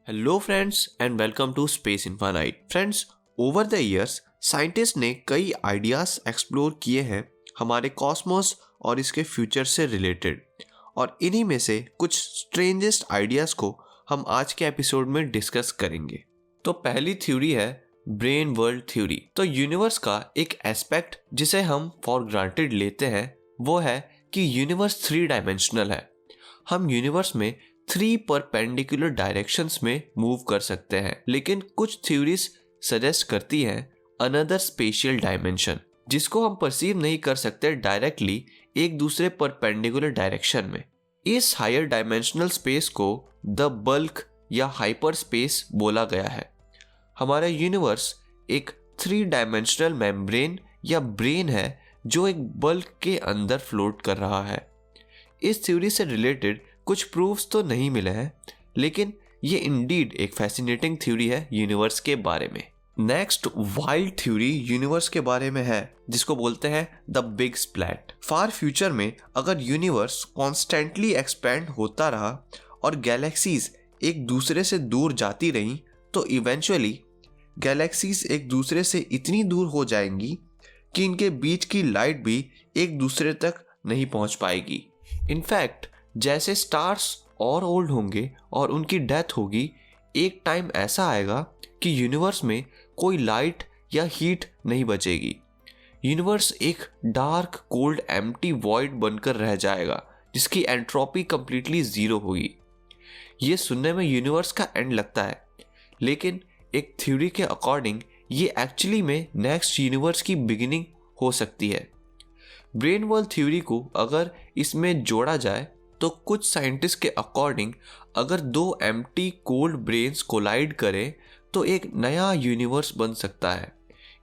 Hello friends and welcome to Space Infinite. Friends, over the years scientist ने कई ideas explore किए हैं हमारे कॉस्मोस और इसके फ्यूचर से रिलेटेड, और इन्हीं में से कुछ स्ट्रेंजेस्ट आइडियाज को हम आज के एपिसोड में डिस्कस करेंगे। तो पहली थ्योरी है ब्रेन वर्ल्ड थ्योरी। तो यूनिवर्स का एक एस्पेक्ट जिसे हम फॉर ग्रांटेड लेते हैं वो है कि यूनिवर्स 3 डायमेंशनल है। हम यूनिवर्स में 3 परपेंडिकुलर डायरेक्शंस में मूव कर सकते हैं, लेकिन कुछ थ्योरीज सजेस्ट करती हैं अनदर स्पेशियल डायमेंशन जिसको हम परसीव नहीं कर सकते डायरेक्टली एक दूसरे परपेंडिकुलर डायरेक्शन में। इस हायर डायमेंशनल स्पेस को द बल्क या हाइपर स्पेस बोला गया है। हमारा यूनिवर्स एक 3 डायमेंशनल मेम्ब्रेन या ब्रेन है जो एक बल्क के अंदर फ्लोट कर रहा है। इस थ्योरी से रिलेटेड कुछ प्रूफ्स तो नहीं मिले हैं, लेकिन ये इंडीड एक फैसिनेटिंग थ्योरी है यूनिवर्स के बारे में। नेक्स्ट वाइल्ड थ्योरी यूनिवर्स के बारे में है जिसको बोलते हैं the big splat. Far future में अगर यूनिवर्स कॉन्स्टेंटली एक्सपेंड होता रहा और गैलेक्सीज एक दूसरे से दूर जाती रहीं तो इवेंचुअली गैलेक्सीज एक दूसरे से इतनी दूर हो जाएंगी कि इनके बीच की लाइट भी एक दूसरे तक नहीं पहुंच पाएगी। इनफैक्ट जैसे स्टार्स और ओल्ड होंगे और उनकी डेथ होगी, एक टाइम ऐसा आएगा कि यूनिवर्स में कोई लाइट या हीट नहीं बचेगी। यूनिवर्स एक डार्क कोल्ड एम्प्टी वॉइड बनकर रह जाएगा जिसकी एंट्रोपी कंप्लीटली जीरो होगी। ये सुनने में यूनिवर्स का एंड लगता है, लेकिन एक थ्योरी के अकॉर्डिंग ये एक्चुअली में नेक्स्ट यूनिवर्स की बिगिनिंग हो सकती है। ब्रेन वर्ल्ड थ्योरी को अगर इसमें जोड़ा जाए तो कुछ साइंटिस्ट के अकॉर्डिंग अगर 2 एम्प्टी कोल्ड ब्रेन्स कोलाइड करें तो एक नया यूनिवर्स बन सकता है।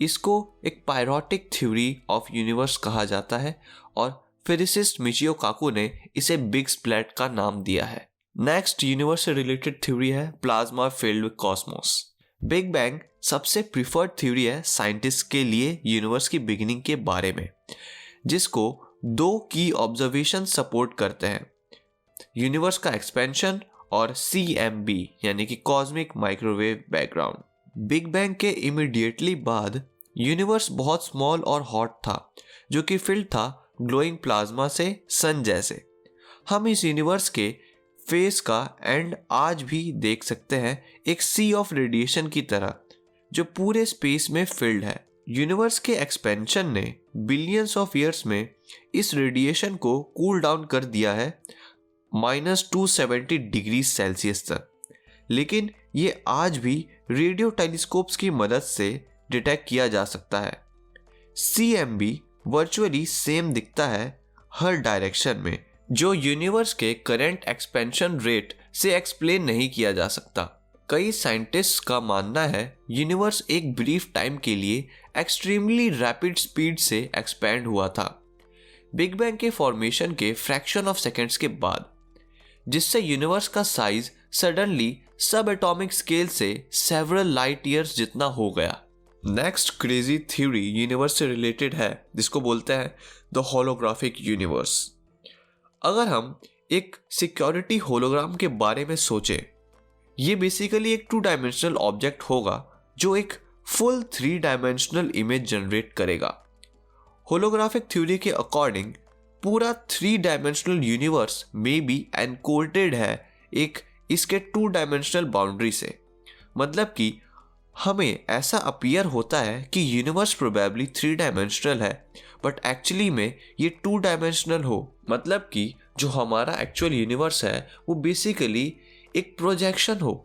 इसको एक पायरोटिक थ्योरी ऑफ यूनिवर्स कहा जाता है और फिजिसिस्ट मिचियो काकू ने इसे बिग स्प्लैट का नाम दिया है। नेक्स्ट यूनिवर्स से रिलेटेड थ्योरी है plasma filled with Cosmos. Big bang सबसे प्रिफर्ड थ्योरी है साइंटिस्ट के लिए यूनिवर्स की बिगिनिंग के बारे में, जिसको 2 की ऑब्जर्वेशन सपोर्ट करते हैं, यूनिवर्स का एक्सपेंशन और CMB यानी कि cosmic microwave background. Big bang के इमीडिएटली बाद यूनिवर्स बहुत स्मॉल और हॉट था जो कि फिल्ड था ग्लोइंग प्लाज्मा से, सन जैसे। हम इस यूनिवर्स के फेस का एंड आज भी देख सकते हैं, एक सी ऑफ रेडिएशन की तरह जो पूरे स्पेस में फिल्ड है। यूनिवर्स के एक्सपेंशन ने बिलियंस ऑफ ईयर्स में इस रेडिएशन को कूल डाउन कर दिया है -270 डिग्री सेल्सियस तक, लेकिन ये आज भी रेडियो टेलीस्कोप्स की मदद से डिटेक्ट किया जा सकता है। CMB वर्चुअली सेम दिखता है हर डायरेक्शन में, जो यूनिवर्स के करंट एक्सपेंशन रेट से एक्सप्लेन नहीं किया जा सकता। कई साइंटिस्ट्स का मानना है यूनिवर्स एक ब्रीफ टाइम के लिए एक्सट्रीमली रैपिड स्पीड से एक्सपैंड हुआ था बिग बैंग के फॉर्मेशन के फ्रैक्शन ऑफ सेकेंड्स के बाद, जिससे यूनिवर्स का साइज सडनली सब एटॉमिक स्केल से सेवरल लाइट ईयर्स जितना हो गया। नेक्स्ट क्रेजी थ्योरी यूनिवर्स से रिलेटेड है जिसको बोलते हैं द होलोग्राफिक यूनिवर्स। अगर हम एक सिक्योरिटी होलोग्राम के बारे में सोचें, ये बेसिकली एक 2 डायमेंशनल ऑब्जेक्ट होगा जो एक फुल 3 डायमेंशनल इमेज जनरेट करेगा। होलोग्राफिक थ्योरी के अकॉर्डिंग पूरा 3 डायमेंशनल यूनिवर्स में भी एनकोडेड है एक इसके 2 डायमेंशनल बाउंड्री से। मतलब कि हमें ऐसा अपीयर होता है कि यूनिवर्स प्रोबेबली 3 डायमेंशनल है, बट एक्चुअली में ये 2 डायमेंशनल हो। मतलब कि जो हमारा एक्चुअल यूनिवर्स है वो बेसिकली एक प्रोजेक्शन हो।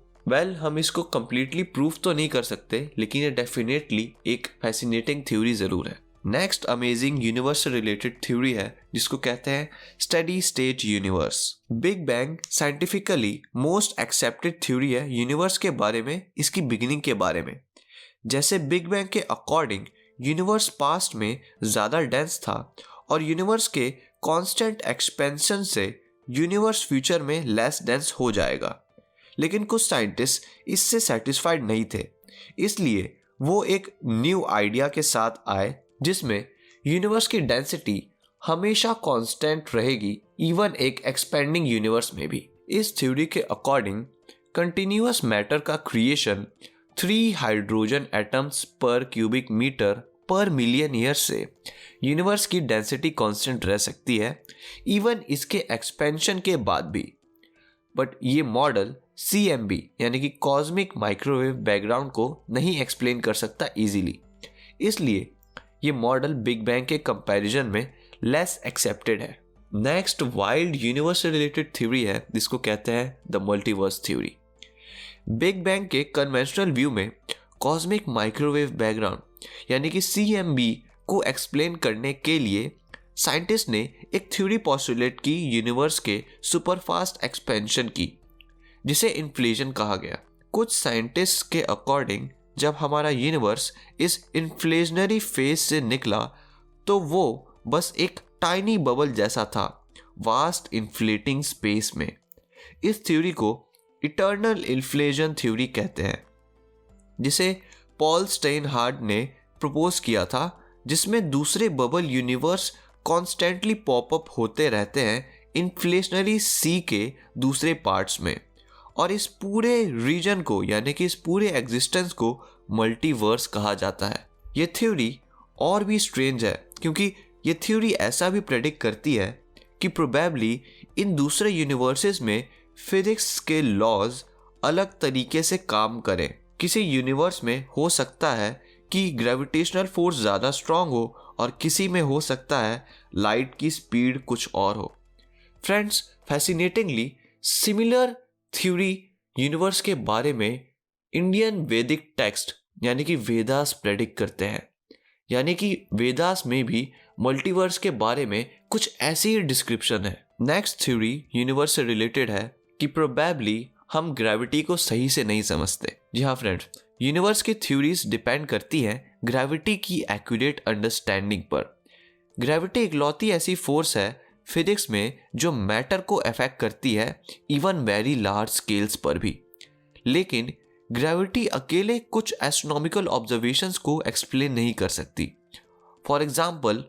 हम इसको कंप्लीटली प्रूफ तो नहीं कर सकते, लेकिन ये डेफिनेटली एक फैसिनेटिंग थ्योरी जरूर है। नेक्स्ट अमेजिंग यूनिवर्स से रिलेटेड थ्योरी है जिसको कहते हैं steady state universe. Big bang scientifically most accepted theory है यूनिवर्स के बारे में, इसकी बिगिनिंग के बारे में। जैसे बिग बैंग के अकॉर्डिंग यूनिवर्स पास्ट में ज़्यादा डेंस था और यूनिवर्स के कांस्टेंट एक्सपेंशन से यूनिवर्स फ्यूचर में लेस डेंस हो जाएगा, लेकिन कुछ साइंटिस्ट इससे सेटिस्फाइड नहीं थे, इसलिए वो एक न्यू आइडिया के साथ आए जिसमें यूनिवर्स की डेंसिटी हमेशा कांस्टेंट रहेगी, इवन एक एक्सपेंडिंग यूनिवर्स में भी। इस थ्योरी के अकॉर्डिंग कंटिन्यूअस मैटर का क्रिएशन 3 हाइड्रोजन एटम्स पर क्यूबिक मीटर पर मिलियन ईयर से यूनिवर्स की डेंसिटी कांस्टेंट रह सकती है इवन इसके एक्सपेंशन के बाद भी। बट ये मॉडल CMB यानी कि कॉस्मिक माइक्रोवेव बैकग्राउंड को नहीं एक्सप्लेन कर सकता इजीली, इसलिए ये मॉडल बिग बैंग के कंपैरिजन में लेस एक्सेप्टेड है। नेक्स्ट वाइल्ड यूनिवर्स से रिलेटेड थ्योरी है जिसको कहते हैं the multiverse theory. Big bang के कन्वेंशनल व्यू में कॉस्मिक माइक्रोवेव बैकग्राउंड यानी कि CMB को एक्सप्लेन करने के लिए साइंटिस्ट ने एक थ्योरी पोस्टुलेट की यूनिवर्स के सुपरफास्ट एक्सपेंशन की, जिसे इन्फ्लेशन कहा गया। कुछ साइंटिस्ट के अकॉर्डिंग जब हमारा यूनिवर्स इस इन्फ्लेशनरी फेज से निकला तो वो बस एक टाइनी बबल जैसा था वास्ट इन्फ्लेटिंग स्पेस में। इस थ्योरी को इटर्नल इन्फ्लेशन थ्योरी कहते हैं, जिसे पॉल स्टेनहार्ड ने प्रपोज किया था, जिसमें दूसरे बबल यूनिवर्स कॉन्स्टेंटली पॉपअप होते रहते हैं इन्फ्लेशनरी सी के दूसरे पार्ट्स में, और इस पूरे रीजन को यानी कि इस पूरे एग्जिस्टेंस को मल्टीवर्स कहा जाता है। ये थ्योरी और भी स्ट्रेंज है क्योंकि ये थ्योरी ऐसा भी प्रेडिक्ट करती है कि प्रोबेबली इन दूसरे यूनिवर्सेस में फिजिक्स के लॉज अलग तरीके से काम करें। किसी यूनिवर्स में हो सकता है कि ग्रेविटेशनल फोर्स ज़्यादा स्ट्रांग हो और किसी में हो सकता है लाइट की स्पीड कुछ और हो। Friends, fascinatingly similar theory universe के बारे में इंडियन वैदिक टेक्स्ट यानी कि वेदास प्रेडिक्ट करते हैं, यानी कि वेदास में भी मल्टीवर्स के बारे में कुछ ऐसी ही डिस्क्रिप्शन है। नेक्स्ट थ्योरी यूनिवर्स से रिलेटेड है कि प्रोबेबली हम ग्रेविटी को सही से नहीं समझते। जी हाँ फ्रेंड्स, यूनिवर्स की थ्योरीज डिपेंड करती हैं ग्रेविटी की एक्यूरेट अंडरस्टैंडिंग पर। ग्रेविटी इकलौती ऐसी फोर्स है फिजिक्स में जो मैटर को अफेक्ट करती है इवन वेरी लार्ज स्केल्स पर भी, लेकिन ग्रेविटी अकेले कुछ एस्ट्रोनॉमिकल ऑब्जर्वेशंस को एक्सप्लेन नहीं कर सकती। फॉर एग्जांपल,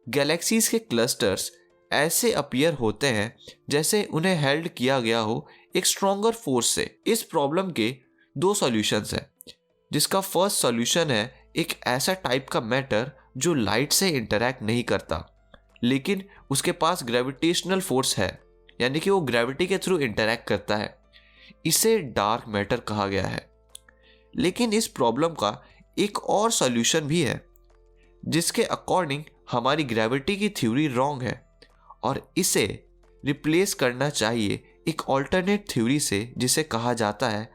गैलेक्सीज के क्लस्टर्स ऐसे अपीयर होते हैं जैसे उन्हें हेल्ड किया गया हो एक स्ट्रॉन्गर फोर्स से। इस प्रॉब्लम के 2 सॉल्यूशंस हैं, जिसका फर्स्ट सॉल्यूशन है एक ऐसा टाइप का मैटर जो लाइट से इंटरैक्ट नहीं करता लेकिन उसके पास ग्रेविटेशनल फोर्स है, यानी कि वो ग्रेविटी के थ्रू इंटरैक्ट करता है। इसे डार्क मैटर कहा गया है। लेकिन इस प्रॉब्लम का एक और सॉल्यूशन भी है, जिसके अकॉर्डिंग हमारी ग्रेविटी की थ्योरी रॉन्ग है और इसे रिप्लेस करना चाहिए एक ऑल्टरनेट थ्योरी से, जिसे कहा जाता है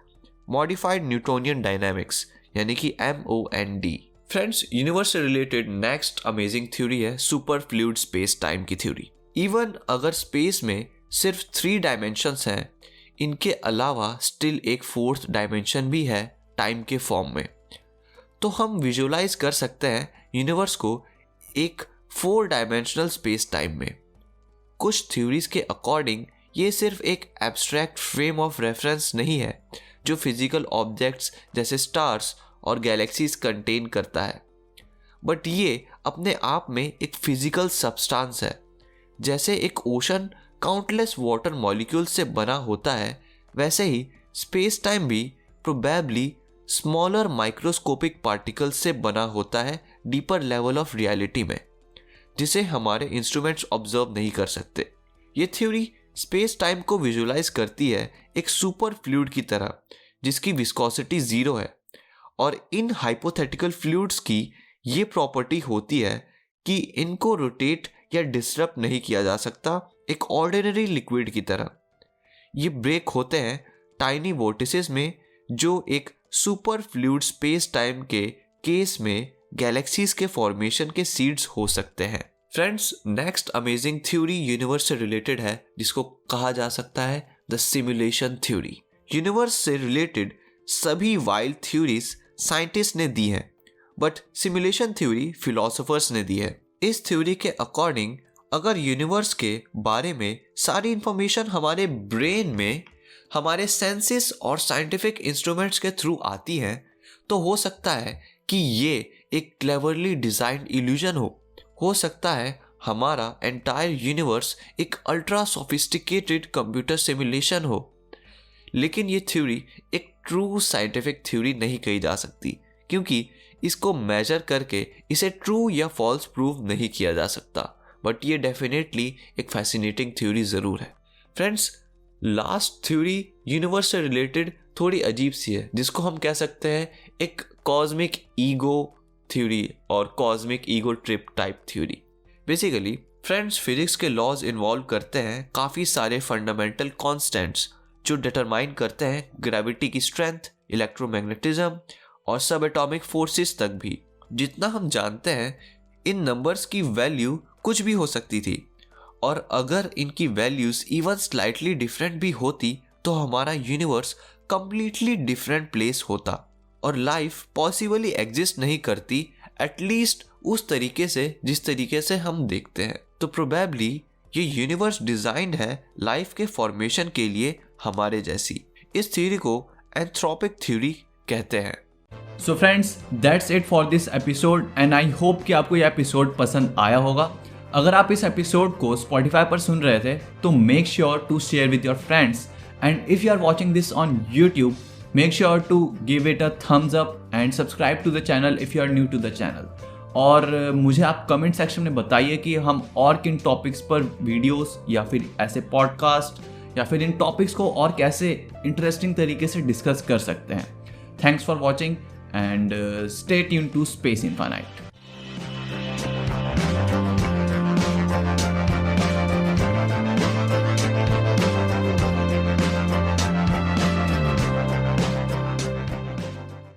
मॉडिफाइड न्यूटोनियन डायनामिक्स यानी कि MOND। फ्रेंड्स, यूनिवर्स से रिलेटेड नेक्स्ट अमेजिंग थ्योरी है सुपर फ्लूइड स्पेस टाइम की थ्योरी। इवन अगर स्पेस में सिर्फ 3 डायमेंशंस हैं, इनके अलावा स्टिल एक 4th डायमेंशन भी है टाइम के फॉर्म में, तो हम विजुअलाइज कर सकते हैं यूनिवर्स को एक 4 डायमेंशनल स्पेस टाइम में। कुछ थ्योरीज के अकॉर्डिंग ये सिर्फ एक एब्स्ट्रैक्ट फ्रेम ऑफ रेफरेंस नहीं है जो फिजिकल ऑब्जेक्ट्स जैसे स्टार्स और गैलेक्सीज कंटेन करता है, बट ये अपने आप में एक फिजिकल सब्सटेंस है। जैसे एक ओशन काउंटलेस वाटर मॉलिक्यूल्स से बना होता है, वैसे ही स्पेस टाइम भी प्रोबेबली स्मॉलर माइक्रोस्कोपिक पार्टिकल्स से बना होता है डीपर लेवल ऑफ रियलिटी में, जिसे हमारे इंस्ट्रूमेंट्स ऑब्जर्व नहीं कर सकते। ये थ्योरी स्पेस टाइम को विजुअलाइज करती है एक सुपर फ्लूइड की तरह जिसकी विस्कोसिटी 0 है, और इन हाइपोथेटिकल फ्लूइड्स की ये प्रॉपर्टी होती है कि इनको रोटेट या डिसरप्ट नहीं किया जा सकता एक ऑर्डिनरी लिक्विड की तरह। ये ब्रेक होते हैं टाइनी वोर्टिसेस में, जो एक सुपर फ्लूइड स्पेस टाइम के केस में गैलेक्सीज के फॉर्मेशन के सीड्स हो सकते हैं। Friends, next amazing theory universe से रिलेटेड है जिसको कहा जा सकता है द सिमुलेशन थ्योरी। यूनिवर्स से रिलेटेड सभी वाइल्ड थ्योरीज साइंटिस्ट ने दी हैं, बट सिमुलेशन थ्योरी फिलोसोफर्स ने दी है। इस थ्योरी के अकॉर्डिंग अगर यूनिवर्स के बारे में सारी इंफॉर्मेशन हमारे ब्रेन में हमारे सेंसेस और साइंटिफिक इंस्ट्रूमेंट्स के थ्रू आती है, तो हो सकता है कि ये एक क्लेवरली डिजाइन्ड इल्यूजन हो सकता है हमारा एंटायर यूनिवर्स एक अल्ट्रा सोफिस्टिकेटेड कंप्यूटर सिमुलेशन हो। लेकिन ये थ्योरी एक ट्रू साइंटिफिक थ्योरी नहीं कही जा सकती, क्योंकि इसको मेजर करके इसे ट्रू या फॉल्स प्रूव नहीं किया जा सकता। बट ये डेफिनेटली एक फैसिनेटिंग थ्योरी ज़रूर है। फ्रेंड्स, लास्ट थ्योरी यूनिवर्स से रिलेटेड थोड़ी अजीब सी है, जिसको हम कह सकते हैं एक कॉस्मिक ईगो थ्योरी और cosmic ego trip type theory. Basically friends, physics के लॉज इन्वॉल्व करते हैं काफ़ी सारे फंडामेंटल कॉन्स्टेंट्स जो डिटरमाइन करते हैं ग्रेविटी की स्ट्रेंथ, इलेक्ट्रोमैग्नेटिज्म और सब एटॉमिक फोर्सेस तक भी। जितना हम जानते हैं, इन नंबर्स की वैल्यू कुछ भी हो सकती थी, और अगर इनकी वैल्यूज इवन स्लाइटली डिफरेंट भी होती तो हमारा यूनिवर्स कंप्लीटली डिफरेंट प्लेस होता और लाइफ पॉसिबली एग्जिस्ट नहीं करती, एटलीस्ट उस तरीके से जिस तरीके से हम देखते हैं। तो प्रोबेबली ये यूनिवर्स डिजाइंड है लाइफ के फॉर्मेशन के लिए हमारे जैसी। इस थ्योरी को एंथ्रोपिक थ्योरी कहते हैं। So friends, that's it for this episode and I hope कि आपको यह एपिसोड पसंद आया होगा। अगर आप इस एपिसोड को Spotify पर सुन रहे थे तो make sure to share with your friends, and if you are watching this on YouTube, make sure to give it a thumbs up and subscribe to the channel if you are new to the channel. और मुझे आप comment section में बताइए कि हम और किन topics पर वीडियोस या फिर ऐसे पॉडकास्ट या फिर इन टॉपिक्स को और कैसे इंटरेस्टिंग तरीके से डिस्कस कर सकते हैं। Thanks for watching and stay tuned to Space infinite.